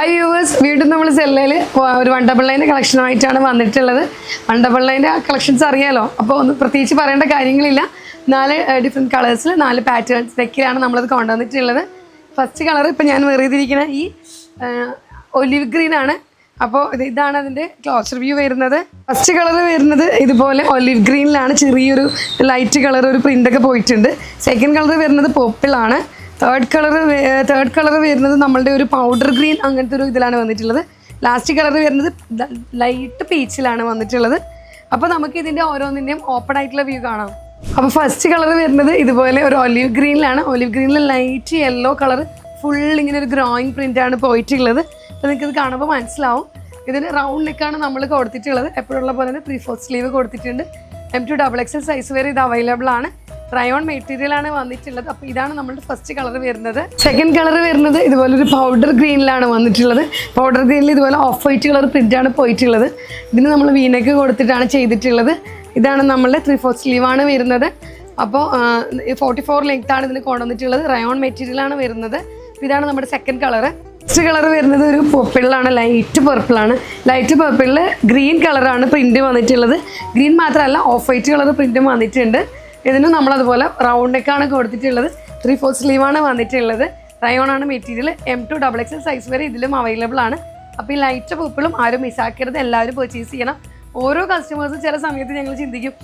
Hi viewers, വീണ്ടും നമ്മൾ സെല്ലയിൽ ഒരു 199 കളക്ഷനുമായിട്ടാണ് വന്നിട്ടുള്ളത്. 199 കളക്ഷൻസ് അറിയാലോ, അപ്പോൾ ഒന്ന് പ്രത്യേകിച്ച് പറയേണ്ട കാര്യങ്ങളില്ല. 4 ഡിഫറെൻറ്റ് കളേഴ്സിൽ 4 പാറ്റേൺസിലൊക്കെയാണ് നമ്മളത് കൊണ്ടുവന്നിട്ടുള്ളത്. ഫസ്റ്റ് കളർ ഇപ്പോൾ ഞാൻ വെറിയതിരിക്കുന്ന ഈ ഒലിവ് ഗ്രീൻ ആണ്. അപ്പോൾ ഇതാണ് അതിൻ്റെ ക്ലോസർ വ്യൂ വരുന്നത്. ഫസ്റ്റ് കളർ വരുന്നത് ഇതുപോലെ ഒലിവ് ഗ്രീനിലാണ്, ചെറിയൊരു ലൈറ്റ് കളർ ഒരു പ്രിൻ്റൊക്കെ പോയിട്ടുണ്ട്. സെക്കൻഡ് കളർ വരുന്നത് പോപ്പിളാണ്. തേർഡ് കളർ വരുന്നത് നമ്മളുടെ ഒരു പൗഡർ ഗ്രീൻ അങ്ങനത്തെ ഒരു ഇതിലാണ് വന്നിട്ടുള്ളത്. ലാസ്റ്റ് കളർ വരുന്നത് ലൈറ്റ് പീച്ചിലാണ് വന്നിട്ടുള്ളത്. അപ്പോൾ നമുക്ക് ഇതിൻ്റെ ഓരോന്നിൻ്റെയും ഓപ്പൺ ആയിട്ടുള്ള വ്യൂ കാണാം. അപ്പോൾ ഫസ്റ്റ് കളർ വരുന്നത് ഇതുപോലെ ഒരു ഒലിവ് ഗ്രീനിലാണ്. ഒലിവ് ഗ്രീനിൽ ലൈറ്റ് യെല്ലോ കളർ ഫുൾ ഇങ്ങനെ ഒരു ഗ്രോയിങ് പ്രിൻ്റാണ് പോയിട്ടുള്ളത്. അപ്പോൾ നിങ്ങൾക്കിത് കാണുമ്പോൾ മനസ്സിലാവും. ഇതിന് റൗണ്ട് നെക്കാണ് നമ്മൾ കൊടുത്തിട്ടുള്ളത്. എപ്പോഴുള്ള പോലെ തന്നെ 3/4 സ്ലീവ് കൊടുത്തിട്ടുണ്ട്. M2XXL സൈസ് വരെ ഇത് അവൈലബിൾ ആണ്. റയോൺ മെറ്റീരിയലാണ് വന്നിട്ടുള്ളത്. അപ്പോൾ ഇതാണ് നമ്മുടെ ഫസ്റ്റ് കളർ വരുന്നത്. സെക്കൻഡ് കളർ വരുന്നത് ഇതുപോലെ ഒരു പൗഡർ ഗ്രീനിലാണ് വന്നിട്ടുള്ളത്. പൗഡർ ഗ്രീനിൽ ഇതുപോലെ ഓഫ് വൈറ്റ് കളർ പ്രിൻ്റാണ് പോയിട്ടുള്ളത്. ഇതിന് നമ്മൾ വീനക്ക് കൊടുത്തിട്ടാണ് ചെയ്തിട്ടുള്ളത്. ഇതാണ് നമ്മളുടെ 3/4 സ്ലീവാണ് വരുന്നത്. അപ്പോൾ 44 ലെങ്ത്താണ് ഇതിന് കൊണ്ടുവന്നിട്ടുള്ളത്. റയോൺ മെറ്റീരിയലാണ് വരുന്നത്. ഇതാണ് നമ്മുടെ സെക്കൻഡ് കളർ. ഫസ്റ്റ് കളർ വരുന്നത് ഒരു പർപ്പിളാണ്, ലൈറ്റ് പർപ്പിളാണ്. ലൈറ്റ് പർപ്പിളിൽ ഗ്രീൻ കളറാണ് പ്രിൻ്റ് വന്നിട്ടുള്ളത്. ഗ്രീൻ മാത്രമല്ല ഓഫ് വൈറ്റ് കളർ പ്രിൻറ്റും വന്നിട്ടുണ്ട്. ഇതിന് നമ്മളതുപോലെ റൗണ്ട് നെക്കാണ് കൊടുത്തിട്ടുള്ളത്. 3/4 സ്ലീവാണ് വന്നിട്ടുള്ളത്. റയോൺ ആണ് മെറ്റീരിയൽ. M2XXL സൈസ് വരെ ഇതിലും അവൈലബിൾ ആണ്. അപ്പോൾ ഈ ലൈറ്റ് പർപ്പിളും ആരും മിസ്സാക്കരുത്, എല്ലാവരും പർച്ചേസ് ചെയ്യണം. ഓരോ കസ്റ്റമേഴ്സും ചില സമയത്ത് ഞങ്ങൾ ചിന്തിക്കും,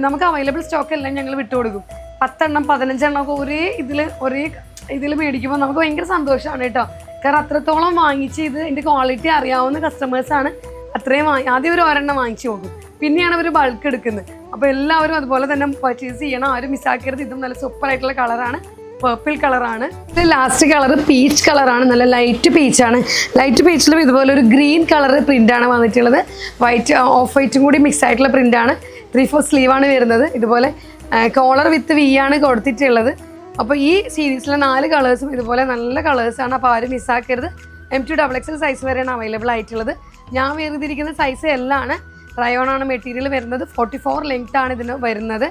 നമുക്ക് അവൈലബിൾ സ്റ്റോക്ക് എല്ലാം ഞങ്ങൾ വിട്ടുകൊടുക്കും. 10 എണ്ണം 15 എണ്ണം ഒക്കെ ഒരേ ഇതിൽ മേടിക്കുമ്പോൾ നമുക്ക് ഭയങ്കര സന്തോഷമാണ് കേട്ടോ. കാരണം അത്രത്തോളം വാങ്ങിച്ച് ഇതിൻ്റെ ക്വാളിറ്റി അറിയാവുന്ന കസ്റ്റമേഴ്സാണ് അത്രയും ആദ്യം ഒരു ഒരെണ്ണം വാങ്ങിച്ചു നോക്കും, പിന്നെയാണ് അവർ ബൾക്ക് എടുക്കുന്നത്. അപ്പോൾ എല്ലാവരും അതുപോലെ തന്നെ പർച്ചേസ് ചെയ്യണം, ആരും മിസ്സാക്കരുത്. ഇതും നല്ല സൂപ്പർ ആയിട്ടുള്ള കളറാണ്, പർപ്പിൾ കളറാണ്. ഇത് ലാസ്റ്റ് കളർ പീച്ച് കളറാണ്, നല്ല ലൈറ്റ് പീച്ചാണ്. ലൈറ്റ് പീച്ചിലും ഇതുപോലെ ഒരു ഗ്രീൻ കളർ പ്രിൻ്റാണ് വന്നിട്ടുള്ളത്. വൈറ്റ് ഓഫ് വൈറ്റും കൂടി മിക്സ് ആയിട്ടുള്ള പ്രിൻ്റാണ്. 3/4 സ്ലീവാണ് വരുന്നത്. ഇതുപോലെ കോളർ വിത്ത് വി ആണ് കൊടുത്തിട്ടുള്ളത്. അപ്പോൾ ഈ സീരീസിലെ 4 കളേഴ്സും ഇതുപോലെ നല്ല കളേഴ്സാണ്. അപ്പോൾ ആരും മിസ്സാക്കരുത്. M2XXL സൈസ് വരെയാണ് അവൈലബിൾ ആയിട്ടുള്ളത്. ഞാൻ വേർതിരിക്കുന്ന സൈസ് എല്ലാമാണ്. റയോൺ ആണ് മെറ്റീരിയൽ വരുന്നത്. 44 ലെങ്ത് ആണ് ഇതിന് വരുന്നത്.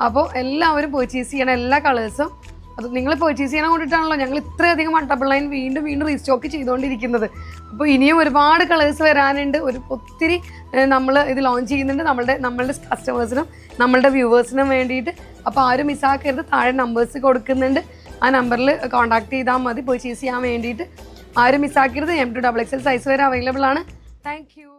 അപ്പോൾ എല്ലാവരും പർച്ചേസ് ചെയ്യണം, എല്ലാ കളേഴ്സും. അത് നിങ്ങൾ പർച്ചേസ് ചെയ്യാൻ കൊണ്ടിട്ടാണല്ലോ ഞങ്ങൾ ഇത്രയധികം 199 വീണ്ടും റീസ്റ്റോക്ക് ചെയ്തുകൊണ്ടിരിക്കുന്നത്. അപ്പോൾ ഇനിയും ഒരുപാട് കളേഴ്സ് വരാനുണ്ട്. ഒത്തിരി നമ്മൾ ഇത് ലോഞ്ച് ചെയ്യുന്നുണ്ട് നമ്മളുടെ കസ്റ്റമേഴ്സിനും നമ്മളുടെ വ്യൂവേഴ്സിനും വേണ്ടിയിട്ട്. അപ്പോൾ ആരും മിസ്സാക്കരുത്. താഴെ നമ്പേഴ്സ് കൊടുക്കുന്നുണ്ട്. ആ നമ്പറിൽ കോൺടാക്ട് ചെയ്താൽ മതി പർച്ചേസ് ചെയ്യാൻ വേണ്ടിയിട്ട്. ആരും മിസ്സാക്കരുത്. M2XXL സൈസ് വരെ അവൈലബിൾ ആണ്. Thank you.